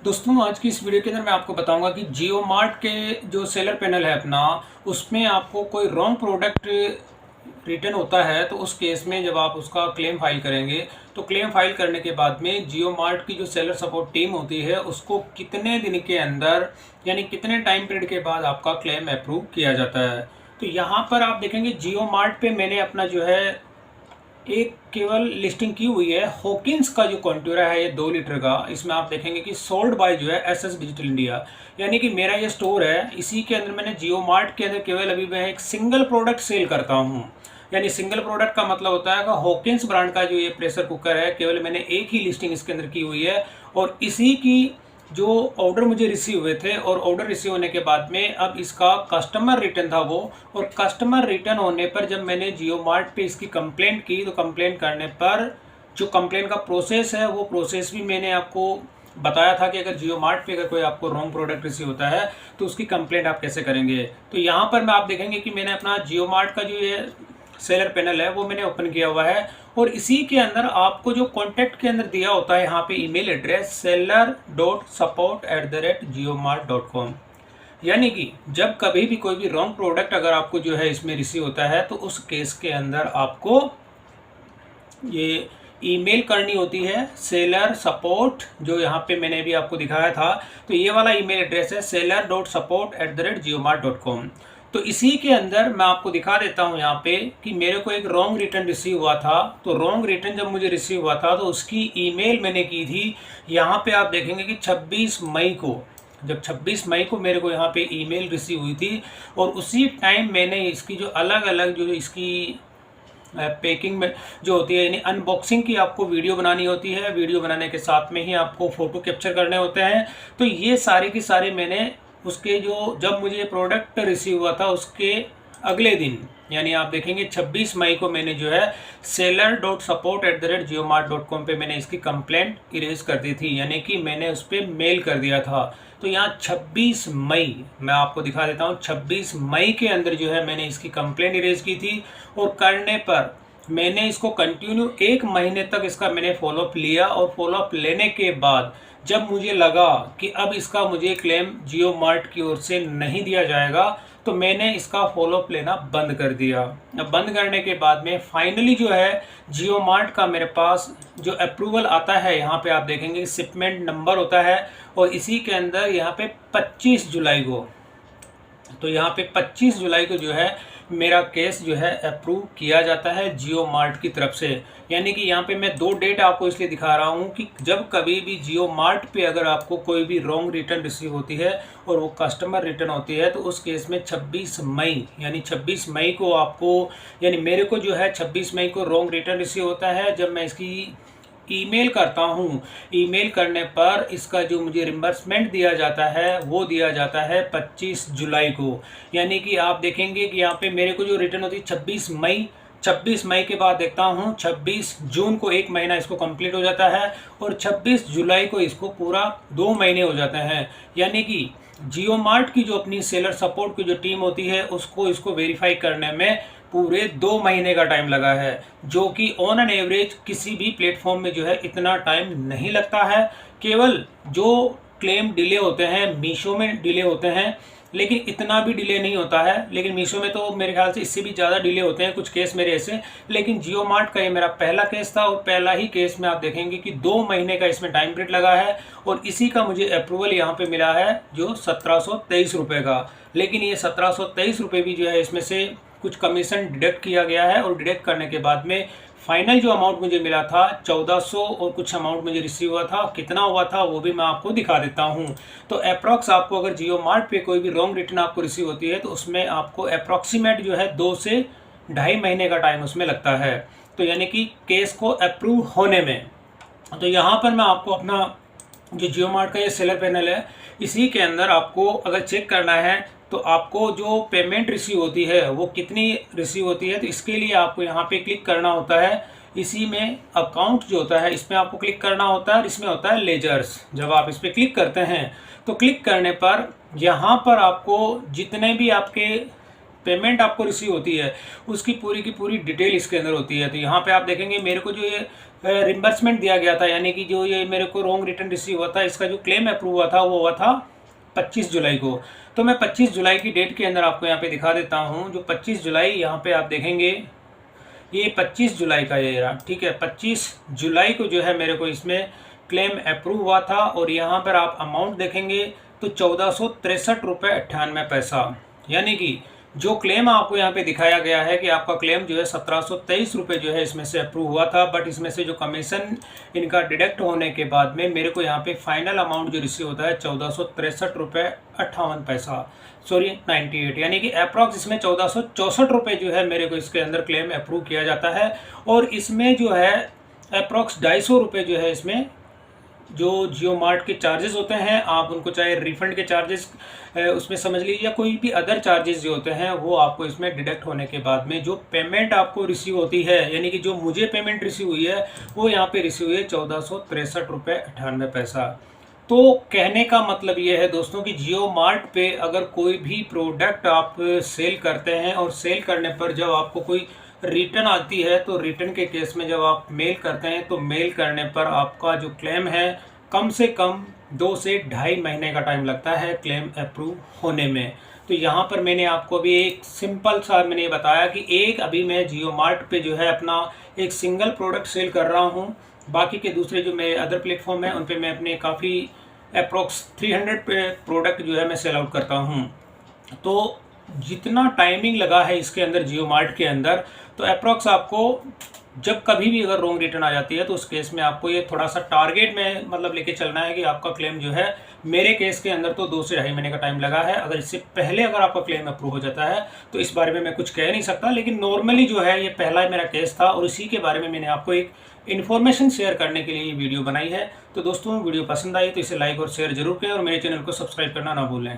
दोस्तों आज की इस वीडियो के अंदर मैं आपको बताऊंगा कि जियो मार्ट के जो सेलर पैनल है अपना, उसमें आपको कोई रॉन्ग प्रोडक्ट रिटर्न होता है तो उस केस में जब आप उसका क्लेम फाइल करेंगे तो क्लेम फाइल करने के बाद में जियो मार्ट की जो सेलर सपोर्ट टीम होती है उसको कितने दिन के अंदर यानी कितने टाइम पीरियड के बाद आपका क्लेम अप्रूव किया जाता है। तो यहाँ पर आप देखेंगे जियो मार्ट पे मैंने अपना जो है एक केवल लिस्टिंग की हुई है हॉकिंस का जो कॉन्टूरा है ये 2 लीटर का। इसमें आप देखेंगे कि सोल्ड बाय जो है एसएस डिजिटल इंडिया, यानी कि मेरा ये स्टोर है, इसी के अंदर मैंने जियो मार्ट के अंदर केवल अभी मैं एक सिंगल प्रोडक्ट सेल करता हूँ। यानी सिंगल प्रोडक्ट का मतलब होता है कि हॉकिंस ब्रांड का जो ये प्रेशर कुकर है केवल मैंने एक ही लिस्टिंग इसके अंदर की हुई है और इसी की जो ऑर्डर मुझे रिसीव हुए थे और ऑर्डर रिसीव होने के बाद में अब इसका कस्टमर रिटर्न था वो, और कस्टमर रिटर्न होने पर जब मैंने जियो मार्ट पे इसकी कंप्लेंट की तो कंप्लेंट करने पर जो कंप्लेंट का प्रोसेस है वो प्रोसेस भी मैंने आपको बताया था कि अगर जियो मार्ट पे अगर कोई आपको रॉन्ग प्रोडक्ट रिसीव होता है तो उसकी कंप्लेंट आप कैसे करेंगे। तो यहाँ पर मैं आप देखेंगे कि मैंने अपना जियो मार्ट का जो ये सेलर पैनल है वो मैंने ओपन किया हुआ है और इसी के अंदर आपको जो कॉन्टैक्ट के अंदर दिया होता है यहाँ पे ईमेल एड्रेस seller.support@jiomart.com, यानी कि जब कभी भी कोई भी रॉन्ग प्रोडक्ट अगर आपको जो है इसमें रिसीव होता है तो उस केस के अंदर आपको ये ईमेल करनी होती है सेलर सपोर्ट, जो यहाँ पे मैंने भी आपको दिखाया था। तो ये वाला ईमेल एड्रेस है seller.support@jiomart.com। तो इसी के अंदर मैं आपको दिखा देता हूँ यहाँ पे कि मेरे को एक रॉन्ग रिटर्न रिसीव हुआ था। तो रॉन्ग रिटर्न जब मुझे रिसीव हुआ था तो उसकी ईमेल मैंने की थी, यहाँ पे आप देखेंगे कि 26 मई को, जब 26 मई को मेरे को यहाँ पे ईमेल रिसीव हुई थी और उसी टाइम मैंने इसकी जो अलग अलग जो इसकी पैकिंग में जो होती है यानी अनबॉक्सिंग की आपको वीडियो बनानी होती है, वीडियो बनाने के साथ में ही आपको फ़ोटो कैप्चर करने होते हैं। तो ये सारे की सारे मैंने उसके जो जब मुझे प्रोडक्ट रिसीव हुआ था उसके अगले दिन यानी आप देखेंगे 26 मई को मैंने जो है seller.support@jiomart.com पे मैंने इसकी कंप्लेंट इरेज कर दी थी, यानी कि मैंने उस पर मेल कर दिया था। तो यहाँ 26 मई मैं आपको दिखा देता हूँ, 26 मई के अंदर जो है मैंने इसकी कंप्लेंट इरेज की थी और करने पर मैंने इसको कंटिन्यू 1 महीने तक इसका मैंने फॉलोअप लिया और फॉलोअप लेने के बाद जब मुझे लगा कि अब इसका मुझे क्लेम जियो मार्ट की ओर से नहीं दिया जाएगा तो मैंने इसका फॉलोअप लेना बंद कर दिया। अब बंद करने के बाद में फाइनली जो है जियो मार्ट का मेरे पास जो अप्रूवल आता है, यहाँ पे आप देखेंगे शिपमेंट नंबर होता है और इसी के अंदर यहाँ पे 25 जुलाई को, तो यहाँ पे 25 जुलाई को जो है मेरा केस जो है अप्रूव किया जाता है जियो मार्ट की तरफ से। यानी कि यहाँ पे मैं 2 डेट आपको इसलिए दिखा रहा हूँ कि जब कभी भी जियो मार्ट पे अगर आपको कोई भी रॉन्ग रिटर्न रिसीव होती है और वो कस्टमर रिटर्न होती है तो उस केस में 26 मई यानी 26 मई को आपको यानी मेरे को जो है 26 मई को रॉन्ग रिटर्न रिसीव होता है। जब मैं इसकी ईमेल करता हूँ, ईमेल करने पर इसका जो मुझे रिम्बर्समेंट दिया जाता है वो दिया जाता है 25 जुलाई को। यानी कि आप देखेंगे कि यहाँ पे मेरे को जो रिटर्न होती है 26 मई के बाद देखता हूँ 26 जून को 1 महीना इसको कंप्लीट हो जाता है और 26 जुलाई को इसको पूरा 2 महीने हो जाते हैं। यानी कि जियो मार्ट की जो अपनी सेलर सपोर्ट की जो टीम होती है उसको इसको वेरीफाई करने में पूरे 2 महीने का टाइम लगा है, जो कि ऑन एन एवरेज किसी भी प्लेटफॉर्म में जो है इतना टाइम नहीं लगता है। केवल जो क्लेम डिले होते हैं मीशो में डिले होते हैं, लेकिन इतना भी डिले नहीं होता है। लेकिन मीशो में तो मेरे ख्याल से इससे भी ज़्यादा डिले होते हैं कुछ केस मेरे ऐसे। लेकिन जियो मार्ट का ये मेरा पहला केस था और पहला ही केस में आप देखेंगे कि 2 महीने का इसमें टाइम पीरियड लगा है और इसी का मुझे अप्रूवल यहाँ पे मिला है जो 1723 रुपये का। लेकिन ये 1723 रुपये भी जो है इसमें से कुछ कमीशन डिडक्ट किया गया है और डिडक्ट करने के बाद में फाइनल जो अमाउंट मुझे मिला था 1400 और कुछ अमाउंट मुझे रिसीव हुआ था। कितना हुआ था वो भी मैं आपको दिखा देता हूँ। तो अप्रॉक्स आपको अगर जियो मार्ट पे कोई भी रॉन्ग रिटर्न आपको रिसीव होती है तो उसमें आपको अप्रॉक्सीमेट जो है 2 से 2.5 महीने का टाइम उसमें लगता है, तो यानी कि केस को अप्रूव होने में। तो यहाँ पर मैं आपको अपना जो जियो मार्ट का ये सेलर पैनल है इसी के अंदर आपको अगर चेक करना है तो आपको जो पेमेंट रिसीव होती है वो कितनी रिसीव होती है, तो इसके लिए आपको यहाँ पे क्लिक करना होता है। इसी में अकाउंट जो होता है इसमें आपको क्लिक करना होता है और इसमें होता है लेजर्स। जब आप इस पर क्लिक करते हैं तो क्लिक करने पर यहाँ पर आपको जितने भी आपके पेमेंट आपको रिसीव होती है उसकी पूरी की पूरी डिटेल इसके अंदर होती है। तो यहाँ पे आप देखेंगे मेरे को जो ये रिम्बर्समेंट दिया गया था, यानी कि जो ये मेरे को रॉन्ग रिटर्न रिसीव हुआ था, इसका जो क्लेम अप्रूव हुआ था वो हुआ था 25 जुलाई को। तो मैं 25 जुलाई की डेट के अंदर आपको यहाँ पे दिखा देता हूँ। जो 25 जुलाई यहाँ पे आप देखेंगे, ये 25 जुलाई का ये रहा, ठीक है। 25 जुलाई को जो है मेरे को इसमें क्लेम अप्रूव हुआ था, और यहाँ पर आप अमाउंट देखेंगे तो 1463 रुपये 98 पैसा, यानी कि जो क्लेम आपको यहाँ पे दिखाया गया है कि आपका क्लेम जो है 1723 रुपये जो है इसमें से अप्रूव हुआ था, बट इसमें से जो कमीशन इनका डिडक्ट होने के बाद में मेरे को यहाँ पे फाइनल अमाउंट जो रिसीव होता है 1463 रुपये 58 पैसा, सॉरी 98, यानी कि अप्रॉक्स इसमें 1464 रुपये जो है मेरे को इसके अंदर क्लेम अप्रूव किया जाता है। और इसमें जो है अप्रॉक्स 250 रुपये जो है इसमें जो जियो मार्ट के चार्जेस होते हैं, आप उनको चाहे रिफंड के चार्जेस उसमें समझ लीजिए, या कोई भी अदर चार्जेस जो होते हैं वो आपको इसमें डिडक्ट होने के बाद में जो पेमेंट आपको रिसीव होती है, यानी कि जो मुझे पेमेंट रिसीव हुई है वो यहाँ पे रिसीव हुई है 1463 रुपये 98 पैसा। तो कहने का मतलब ये है दोस्तों कि जियो मार्ट पे अगर कोई भी प्रोडक्ट आप सेल करते हैं और सेल करने पर जब आपको कोई रिटर्न आती है, तो रिटर्न के केस में जब आप मेल करते हैं तो मेल करने पर आपका जो क्लेम है कम से कम 2 से ढाई महीने का टाइम लगता है क्लेम अप्रूव होने में। तो यहाँ पर मैंने आपको भी एक सिंपल सा मैंने बताया कि एक अभी मैं जियो मार्ट पे जो है अपना एक सिंगल प्रोडक्ट सेल कर रहा हूँ, बाकी के दूसरे जो मेरे अदर प्लेटफॉर्म हैं उन पे मैं अपने काफ़ी अप्रोक्स 300 प्रोडक्ट जो है मैं सेल आउट करता हूँ। तो जितना टाइमिंग लगा है इसके अंदर जियो मार्ट के अंदर, तो अप्रॉक्स आपको जब कभी भी अगर रॉन्ग रिटर्न आ जाती है तो उस केस में आपको ये थोड़ा सा टारगेट में मतलब लेके चलना है कि आपका क्लेम जो है, मेरे केस के अंदर तो 2 से ढाई महीने का टाइम लगा है। अगर इससे पहले अगर आपका क्लेम अप्रूव हो जाता है तो इस बारे में मैं कुछ कह नहीं सकता, लेकिन नॉर्मली जो है ये पहला मेरा केस था और इसी के बारे में मैंने आपको एक इन्फॉर्मेशन शेयर करने के लिए ये वीडियो बनाई है। तो दोस्तों वीडियो पसंद आई तो इसे लाइक और शेयर जरूर करें और मेरे चैनल को सब्सक्राइब करना ना भूलें।